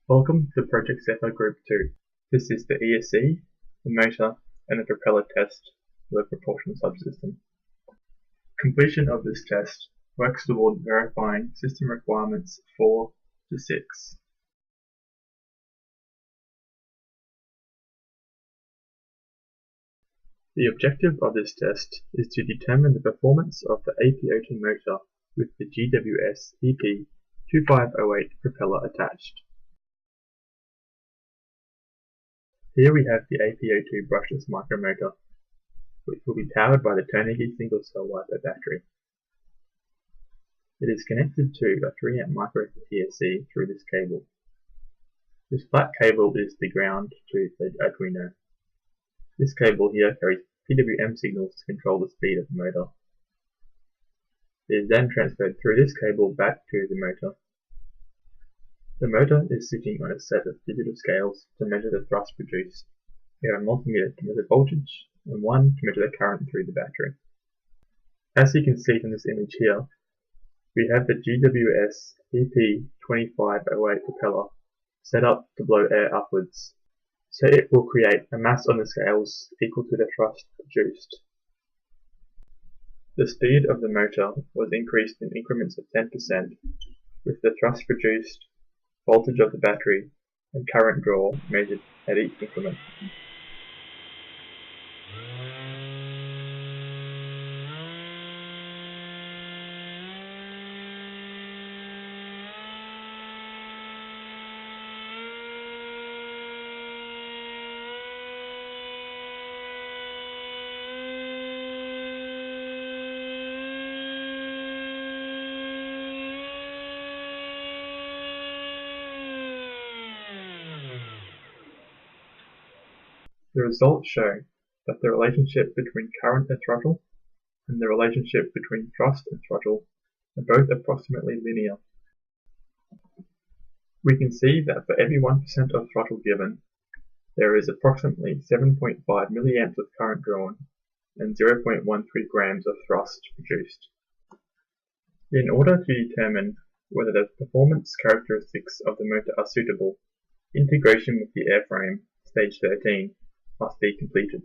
Welcome to Project ZEPHYR Group 2. This is the ESC, the motor, and the propeller test of the propulsion subsystem. Completion of this test works toward verifying system requirements 4 to 6. The objective of this test is to determine the performance of the AP02 motor with the GWS EP2508 propeller attached. Here we have the AP02 brushless micromotor, which will be powered by the Carnegie single cell LiPo battery. It is connected to a 3A micro PSC through this cable. This flat cable is the ground to the Arduino. This cable here carries PWM signals to control the speed of the motor. It is then transferred through this cable back to the motor. The motor is sitting on a set of digital scales to measure the thrust produced. We have a multimeter to measure voltage and one to measure the current through the battery. As you can see from this image here, we have the GWS EP2508 propeller set up to blow air upwards, so it will create a mass on the scales equal to the thrust produced. The speed of the motor was increased in increments of 10% with the thrust produced, voltage of the battery, and current draw measured at each increment. The results show that the relationship between current and throttle and the relationship between thrust and throttle are both approximately linear. We can see that for every 1% of throttle given, there is approximately 7.5 milliamps of current drawn and 0.13 grams of thrust produced. In order to determine whether the performance characteristics of the motor are suitable, integration with the airframe, stage 13, must be completed.